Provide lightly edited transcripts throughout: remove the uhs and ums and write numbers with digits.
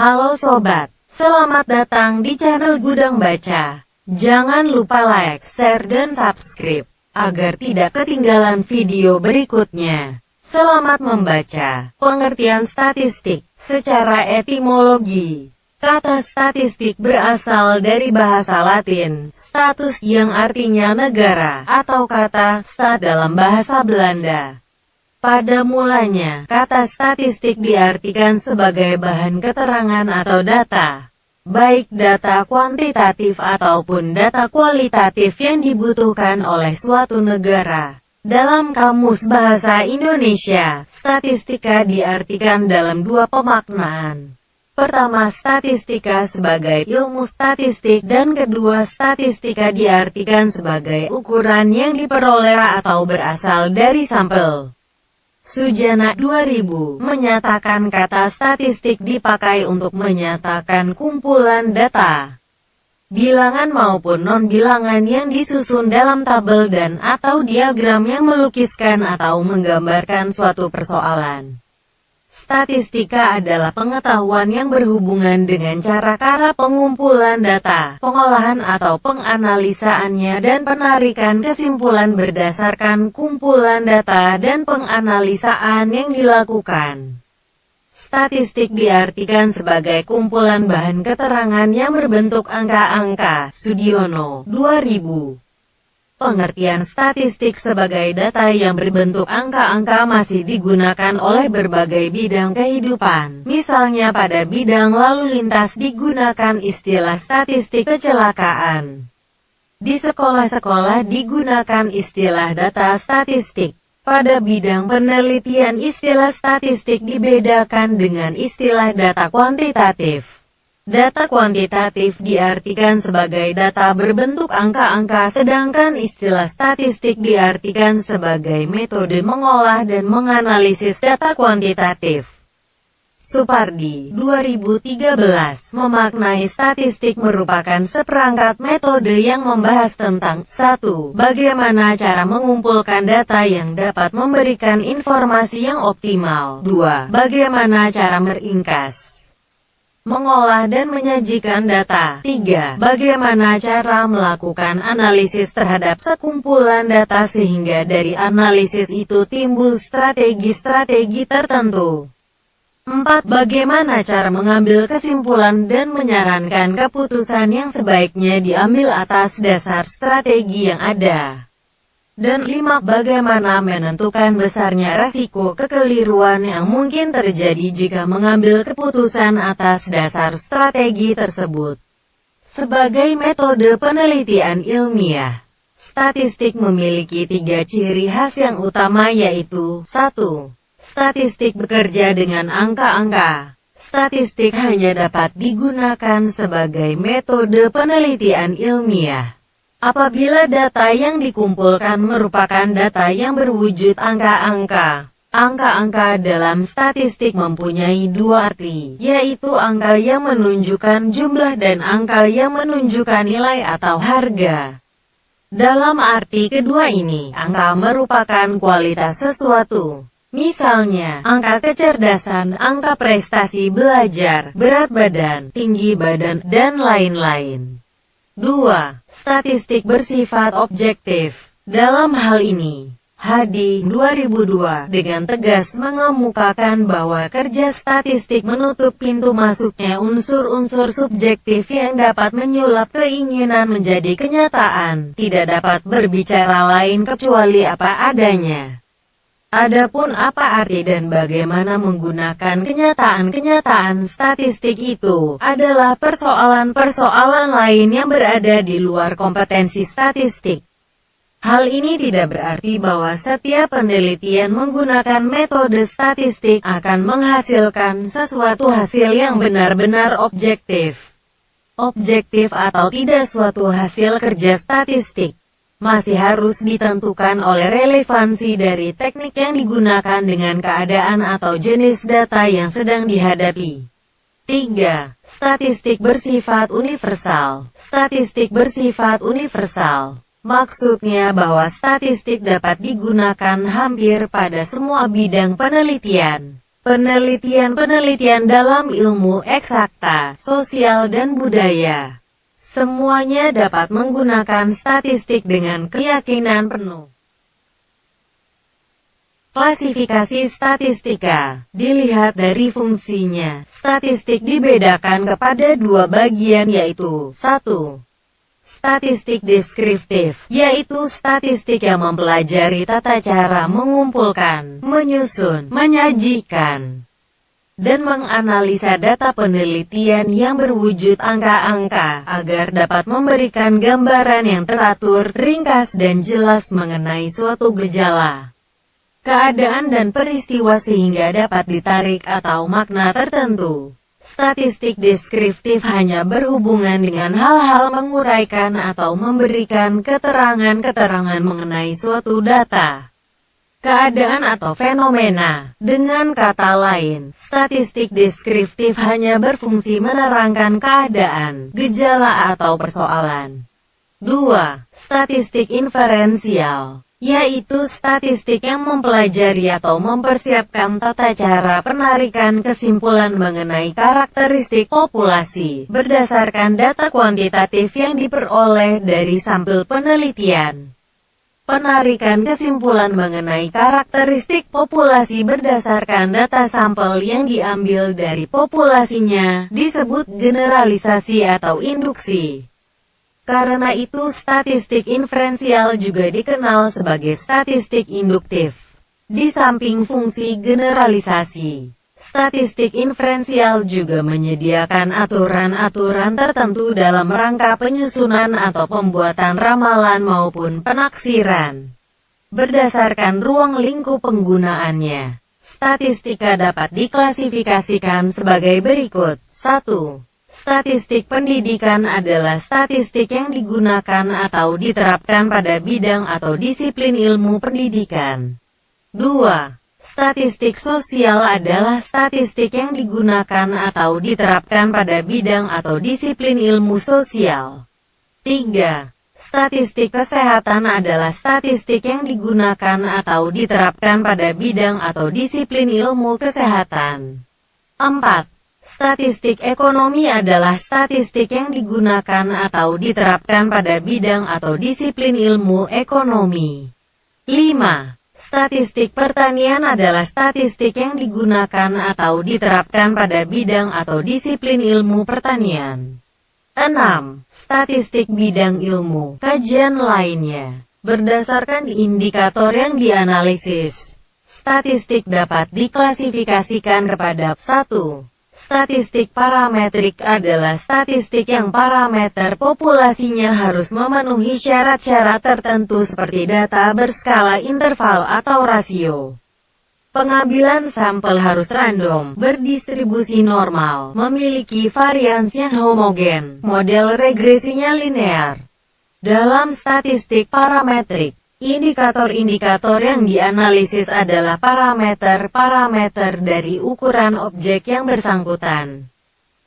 Halo sobat, selamat datang di channel Gudang Baca. Jangan lupa like, share, dan subscribe, agar tidak ketinggalan video berikutnya. Selamat membaca. Pengertian statistik. Secara etimologi, kata statistik berasal dari bahasa Latin, status yang artinya negara, atau kata stat dalam bahasa Belanda. Pada mulanya, kata statistik diartikan sebagai bahan keterangan atau data, baik data kuantitatif ataupun data kualitatif yang dibutuhkan oleh suatu negara. Dalam Kamus Bahasa Indonesia, statistika diartikan dalam dua pemaknaan. Pertama, statistika sebagai ilmu statistik, dan kedua, statistika diartikan sebagai ukuran yang diperoleh atau berasal dari sampel. Sujana 2000 menyatakan kata statistik dipakai untuk menyatakan kumpulan data, bilangan maupun non-bilangan yang disusun dalam tabel dan atau diagram yang melukiskan atau menggambarkan suatu persoalan. Statistika adalah pengetahuan yang berhubungan dengan cara pengumpulan data, pengolahan atau penganalisaannya dan penarikan kesimpulan berdasarkan kumpulan data dan penganalisaan yang dilakukan. Statistik diartikan sebagai kumpulan bahan keterangan yang berbentuk angka-angka. Sudiono, 2000. Pengertian statistik sebagai data yang berbentuk angka-angka masih digunakan oleh berbagai bidang kehidupan. Misalnya pada bidang lalu lintas digunakan istilah statistik kecelakaan. Di sekolah-sekolah digunakan istilah data statistik. Pada bidang penelitian istilah statistik dibedakan dengan istilah data kuantitatif. Data kuantitatif diartikan sebagai data berbentuk angka-angka, sedangkan istilah statistik diartikan sebagai metode mengolah dan menganalisis data kuantitatif. Supardi, 2013, memaknai statistik merupakan seperangkat metode yang membahas tentang 1. Bagaimana cara mengumpulkan data yang dapat memberikan informasi yang optimal. 2. Bagaimana cara meringkas, mengolah dan menyajikan data. 3. Bagaimana cara melakukan analisis terhadap sekumpulan data sehingga dari analisis itu timbul strategi-strategi tertentu. 4. Bagaimana cara mengambil kesimpulan dan menyarankan keputusan yang sebaiknya diambil atas dasar strategi yang ada. Dan 5. Bagaimana menentukan besarnya resiko kekeliruan yang mungkin terjadi jika mengambil keputusan atas dasar strategi tersebut. Sebagai metode penelitian ilmiah, statistik memiliki 3 ciri khas yang utama, yaitu 1. Statistik bekerja dengan angka-angka. Statistik hanya dapat digunakan sebagai metode penelitian ilmiah apabila data yang dikumpulkan merupakan data yang berwujud angka-angka. Angka-angka dalam statistik mempunyai 2 arti, yaitu angka yang menunjukkan jumlah dan angka yang menunjukkan nilai atau harga. Dalam arti kedua ini, angka merupakan kualitas sesuatu. Misalnya, angka kecerdasan, angka prestasi belajar, berat badan, tinggi badan, dan lain-lain. 2. Statistik bersifat objektif. Dalam hal ini, Hadi, 2002, dengan tegas mengemukakan bahwa kerja statistik menutup pintu masuknya unsur-unsur subjektif yang dapat menyulap keinginan menjadi kenyataan, tidak dapat berbicara lain kecuali apa adanya. Adapun apa arti dan bagaimana menggunakan kenyataan-kenyataan statistik itu adalah persoalan-persoalan lain yang berada di luar kompetensi statistik. Hal ini tidak berarti bahwa setiap penelitian menggunakan metode statistik akan menghasilkan sesuatu hasil yang benar-benar objektif. Objektif atau tidak suatu hasil kerja statistik masih harus ditentukan oleh relevansi dari teknik yang digunakan dengan keadaan atau jenis data yang sedang dihadapi. 3. Statistik bersifat universal. Statistik bersifat universal maksudnya bahwa statistik dapat digunakan hampir pada semua bidang penelitian. penelitian-penelitian dalam ilmu eksakta, sosial dan budaya. Semuanya dapat menggunakan statistik dengan keyakinan penuh. Klasifikasi statistika dilihat dari fungsinya. Statistik dibedakan kepada dua bagian yaitu 1. Statistik deskriptif, yaitu statistik yang mempelajari tata cara mengumpulkan, menyusun, menyajikan, dan menganalisa data penelitian yang berwujud angka-angka, agar dapat memberikan gambaran yang teratur, ringkas dan jelas mengenai suatu gejala, keadaan dan peristiwa sehingga dapat ditarik atau makna tertentu. Statistik deskriptif hanya berhubungan dengan hal-hal menguraikan atau memberikan keterangan-keterangan mengenai suatu data, keadaan atau fenomena. Dengan kata lain, statistik deskriptif hanya berfungsi menerangkan keadaan, gejala atau persoalan. 2. Statistik inferensial, yaitu statistik yang mempelajari atau mempersiapkan tata cara penarikan kesimpulan mengenai karakteristik populasi, berdasarkan data kuantitatif yang diperoleh dari sampel penelitian. Penarikan kesimpulan mengenai karakteristik populasi berdasarkan data sampel yang diambil dari populasinya, disebut generalisasi atau induksi. Karena itu statistik inferensial juga dikenal sebagai statistik induktif. Di samping fungsi generalisasi, statistik inferensial juga menyediakan aturan-aturan tertentu dalam rangka penyusunan atau pembuatan ramalan maupun penaksiran. Berdasarkan ruang lingkup penggunaannya, statistika dapat diklasifikasikan sebagai berikut. 1. Statistik pendidikan adalah statistik yang digunakan atau diterapkan pada bidang atau disiplin ilmu pendidikan. 2. Statistik sosial adalah statistik yang digunakan atau diterapkan pada bidang atau disiplin ilmu sosial. 3. Statistik kesehatan adalah statistik yang digunakan atau diterapkan pada bidang atau disiplin ilmu kesehatan. 4. Statistik ekonomi adalah statistik yang digunakan atau diterapkan pada bidang atau disiplin ilmu ekonomi. 5. Statistik pertanian adalah statistik yang digunakan atau diterapkan pada bidang atau disiplin ilmu pertanian. 6. Statistik bidang ilmu kajian lainnya. Berdasarkan indikator yang dianalisis, statistik dapat diklasifikasikan kepada 1. Statistik parametrik adalah statistik yang parameter populasinya harus memenuhi syarat-syarat tertentu seperti data berskala interval atau rasio. Pengambilan sampel harus random, berdistribusi normal, memiliki variansi yang homogen, model regresinya linear. Dalam statistik parametrik, indikator-indikator yang dianalisis adalah parameter-parameter dari ukuran objek yang bersangkutan.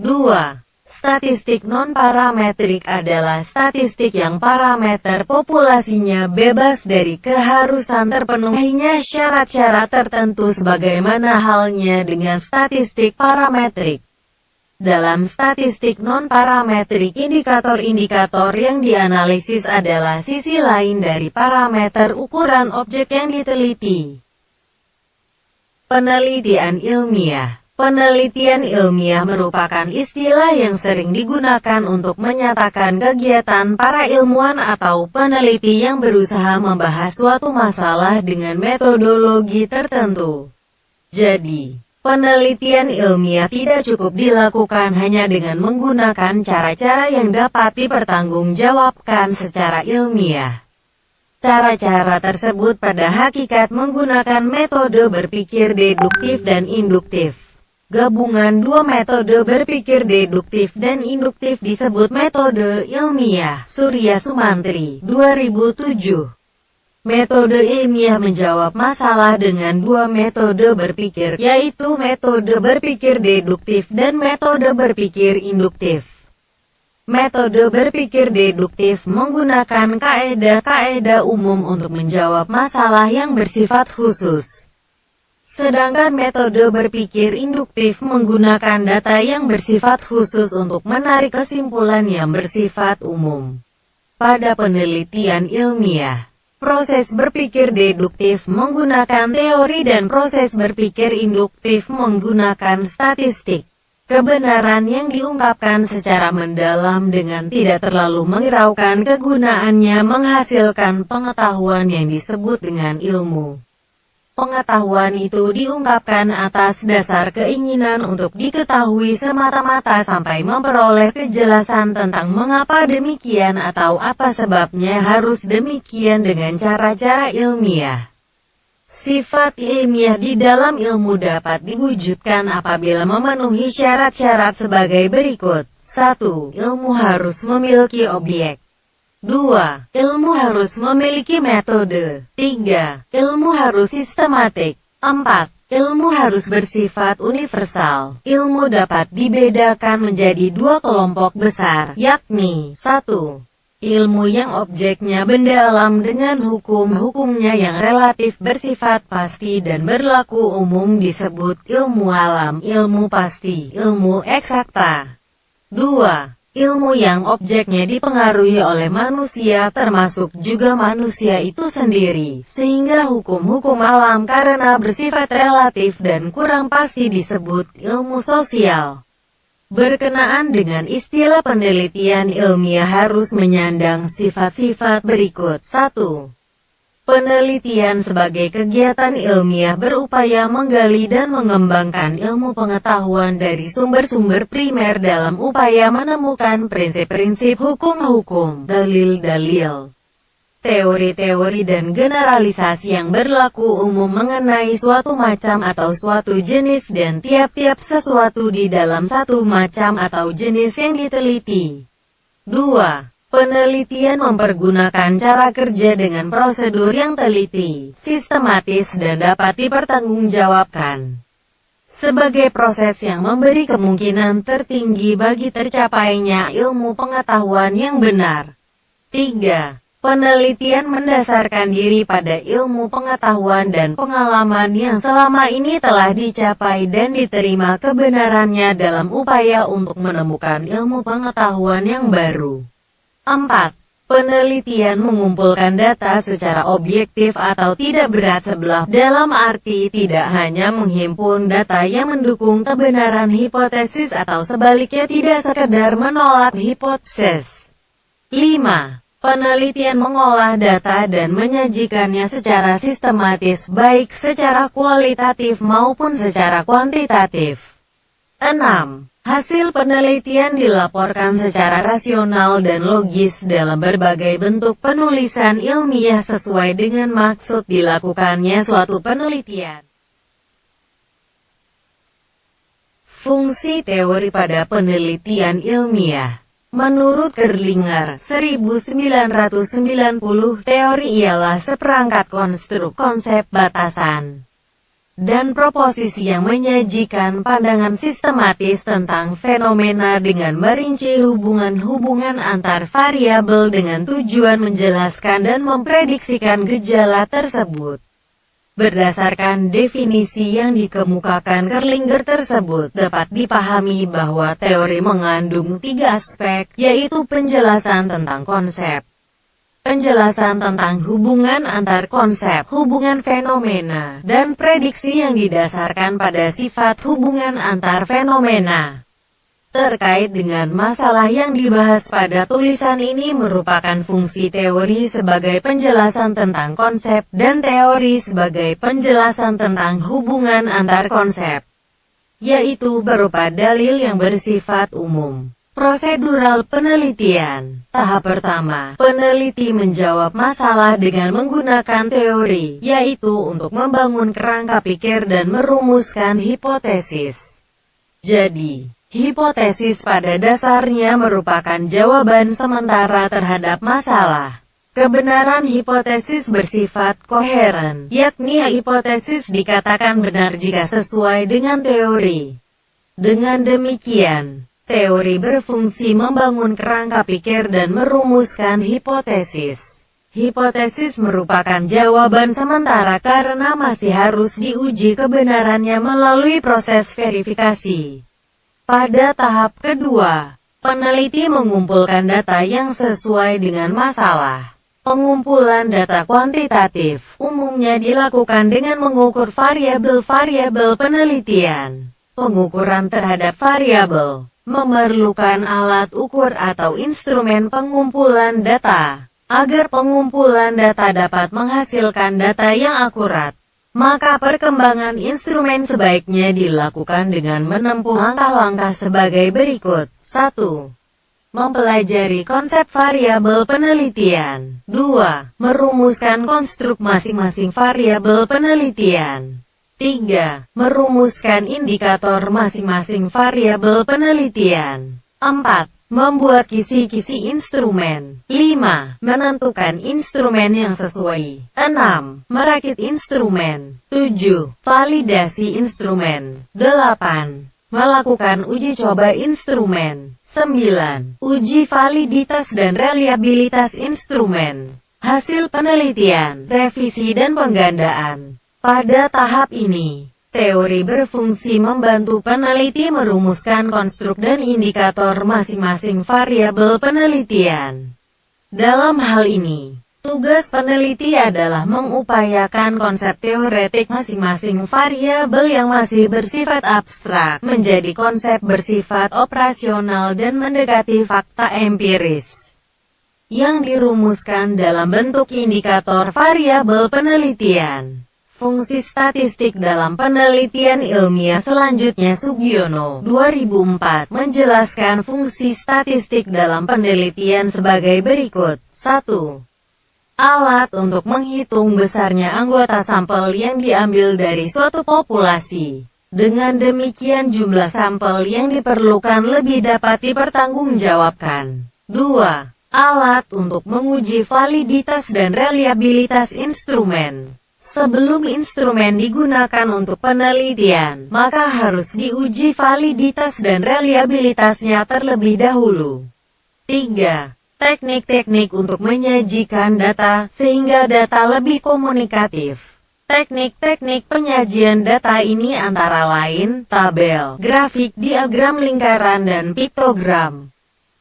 2. Statistik non-parametrik adalah statistik yang parameter populasinya bebas dari keharusan terpenuhinya syarat-syarat tertentu sebagaimana halnya dengan statistik parametrik. Dalam statistik non-parametrik, indikator-indikator yang dianalisis adalah sisi lain dari parameter ukuran objek yang diteliti. Penelitian ilmiah. Penelitian ilmiah merupakan istilah yang sering digunakan untuk menyatakan kegiatan para ilmuwan atau peneliti yang berusaha membahas suatu masalah dengan metodologi tertentu. Jadi, penelitian ilmiah tidak cukup dilakukan hanya dengan menggunakan cara-cara yang dapat dipertanggungjawabkan secara ilmiah. Cara-cara tersebut pada hakikat menggunakan metode berpikir deduktif dan induktif. Gabungan dua metode berpikir deduktif dan induktif disebut metode ilmiah. Surya Sumantri, 2007. Metode ilmiah menjawab masalah dengan dua metode berpikir, yaitu metode berpikir deduktif dan metode berpikir induktif. Metode berpikir deduktif menggunakan kaedah-kaedah umum untuk menjawab masalah yang bersifat khusus. Sedangkan metode berpikir induktif menggunakan data yang bersifat khusus untuk menarik kesimpulan yang bersifat umum. Pada penelitian ilmiah, proses berpikir deduktif menggunakan teori dan proses berpikir induktif menggunakan statistik. Kebenaran yang diungkapkan secara mendalam dengan tidak terlalu menghiraukan kegunaannya menghasilkan pengetahuan yang disebut dengan ilmu. Pengetahuan itu diungkapkan atas dasar keinginan untuk diketahui semata-mata sampai memperoleh kejelasan tentang mengapa demikian atau apa sebabnya harus demikian dengan cara-cara ilmiah. Sifat ilmiah di dalam ilmu dapat diwujudkan apabila memenuhi syarat-syarat sebagai berikut. 1. Ilmu harus memiliki objek. 2. Ilmu harus memiliki metode. 3. Ilmu harus sistematik. 4. Ilmu harus bersifat universal. Ilmu dapat dibedakan menjadi dua kelompok besar, yakni 1. Ilmu yang objeknya benda alam dengan hukum-hukumnya yang relatif bersifat pasti dan berlaku umum disebut ilmu alam, ilmu pasti, ilmu eksakta. 2. Ilmu yang objeknya dipengaruhi oleh manusia termasuk juga manusia itu sendiri, sehingga hukum-hukum alam karena bersifat relatif dan kurang pasti disebut ilmu sosial. Berkenaan dengan istilah penelitian ilmiah harus menyandang sifat-sifat berikut. 1. Penelitian sebagai kegiatan ilmiah berupaya menggali dan mengembangkan ilmu pengetahuan dari sumber-sumber primer dalam upaya menemukan prinsip-prinsip hukum-hukum, dalil-dalil, teori-teori dan generalisasi yang berlaku umum mengenai suatu macam atau suatu jenis dan tiap-tiap sesuatu di dalam satu macam atau jenis yang diteliti. 2. Penelitian mempergunakan cara kerja dengan prosedur yang teliti, sistematis dan dapat dipertanggungjawabkan sebagai proses yang memberi kemungkinan tertinggi bagi tercapainya ilmu pengetahuan yang benar. 3. Penelitian mendasarkan diri pada ilmu pengetahuan dan pengalaman yang selama ini telah dicapai dan diterima kebenarannya dalam upaya untuk menemukan ilmu pengetahuan yang baru. 4. Penelitian mengumpulkan data secara objektif atau tidak berat sebelah dalam arti tidak hanya menghimpun data yang mendukung kebenaran hipotesis atau sebaliknya tidak sekedar menolak hipotesis. 5. Penelitian mengolah data dan menyajikannya secara sistematis baik secara kualitatif maupun secara kuantitatif. 6. Hasil penelitian dilaporkan secara rasional dan logis dalam berbagai bentuk penulisan ilmiah sesuai dengan maksud dilakukannya suatu penelitian. Fungsi teori pada penelitian ilmiah. Menurut Kerlinger, 1990, teori ialah seperangkat konstruk konsep batasan dan proposisi yang menyajikan pandangan sistematis tentang fenomena dengan merinci hubungan-hubungan antar variabel dengan tujuan menjelaskan dan memprediksikan gejala tersebut. Berdasarkan definisi yang dikemukakan Kerlinger tersebut, dapat dipahami bahwa teori mengandung tiga aspek, yaitu penjelasan tentang konsep, penjelasan tentang hubungan antar konsep, hubungan fenomena, dan prediksi yang didasarkan pada sifat hubungan antar fenomena. Terkait dengan masalah yang dibahas pada tulisan ini merupakan fungsi teori sebagai penjelasan tentang konsep, dan teori sebagai penjelasan tentang hubungan antar konsep, yaitu berupa dalil yang bersifat umum. Prosedural penelitian. Tahap pertama, peneliti menjawab masalah dengan menggunakan teori, yaitu untuk membangun kerangka pikir dan merumuskan hipotesis. Jadi, hipotesis pada dasarnya merupakan jawaban sementara terhadap masalah. Kebenaran hipotesis bersifat koheren, yakni hipotesis dikatakan benar jika sesuai dengan teori. Dengan demikian, teori berfungsi membangun kerangka pikir dan merumuskan hipotesis. Hipotesis merupakan jawaban sementara karena masih harus diuji kebenarannya melalui proses verifikasi. Pada tahap kedua, peneliti mengumpulkan data yang sesuai dengan masalah. Pengumpulan data kuantitatif umumnya dilakukan dengan mengukur variabel-variabel penelitian. Pengukuran terhadap variabel memerlukan alat ukur atau instrumen pengumpulan data. Agar pengumpulan data dapat menghasilkan data yang akurat, maka perkembangan instrumen sebaiknya dilakukan dengan menempuh langkah-langkah sebagai berikut. 1. Mempelajari konsep variabel penelitian. 2. Merumuskan konstruk masing-masing variabel penelitian. 3. Merumuskan indikator masing-masing variabel penelitian. 4. Membuat kisi-kisi instrumen. 5. Menentukan instrumen yang sesuai. 6. Merakit instrumen. 7. Validasi instrumen. 8. Melakukan uji coba instrumen. 9. Uji validitas dan reliabilitas instrumen. Hasil penelitian, revisi dan penggandaan. Pada tahap ini, teori berfungsi membantu peneliti merumuskan konstruk dan indikator masing-masing variabel penelitian. Dalam hal ini, tugas peneliti adalah mengupayakan konsep teoretik masing-masing variabel yang masih bersifat abstrak menjadi konsep bersifat operasional dan mendekati fakta empiris yang dirumuskan dalam bentuk indikator variabel penelitian. Fungsi statistik dalam penelitian ilmiah selanjutnya. Sugiono, 2004, menjelaskan fungsi statistik dalam penelitian sebagai berikut. 1. Alat untuk menghitung besarnya anggota sampel yang diambil dari suatu populasi. Dengan demikian jumlah sampel yang diperlukan lebih dapat dipertanggungjawabkan. 2. Alat untuk menguji validitas dan reliabilitas instrumen. Sebelum instrumen digunakan untuk penelitian, maka harus diuji validitas dan reliabilitasnya terlebih dahulu. 3. Teknik-teknik untuk menyajikan data, sehingga data lebih komunikatif. Teknik-teknik penyajian data ini antara lain, tabel, grafik, diagram lingkaran dan piktogram.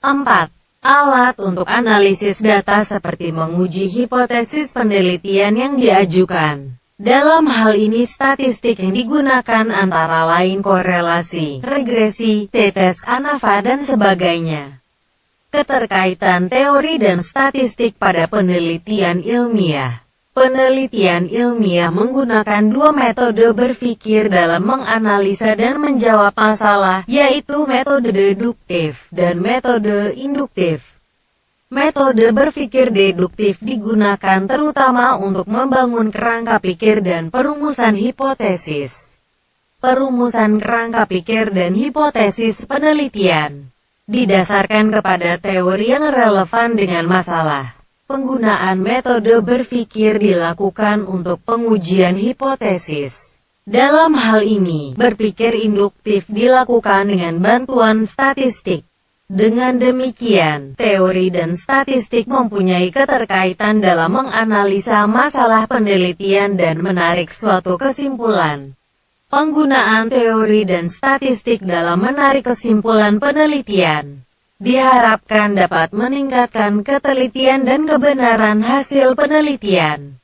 4. Alat untuk analisis data seperti menguji hipotesis penelitian yang diajukan. Dalam hal ini statistik yang digunakan antara lain korelasi, regresi, t-test, ANOVA dan sebagainya. Keterkaitan teori dan statistik pada penelitian ilmiah. Penelitian ilmiah menggunakan dua metode berpikir dalam menganalisa dan menjawab masalah, yaitu metode deduktif dan metode induktif. Metode berpikir deduktif digunakan terutama untuk membangun kerangka pikir dan perumusan hipotesis. Perumusan kerangka pikir dan hipotesis penelitian didasarkan kepada teori yang relevan dengan masalah. Penggunaan metode berpikir dilakukan untuk pengujian hipotesis. Dalam hal ini, berpikir induktif dilakukan dengan bantuan statistik. Dengan demikian, teori dan statistik mempunyai keterkaitan dalam menganalisa masalah penelitian dan menarik suatu kesimpulan. Penggunaan teori dan statistik dalam menarik kesimpulan penelitian diharapkan dapat meningkatkan ketelitian dan kebenaran hasil penelitian.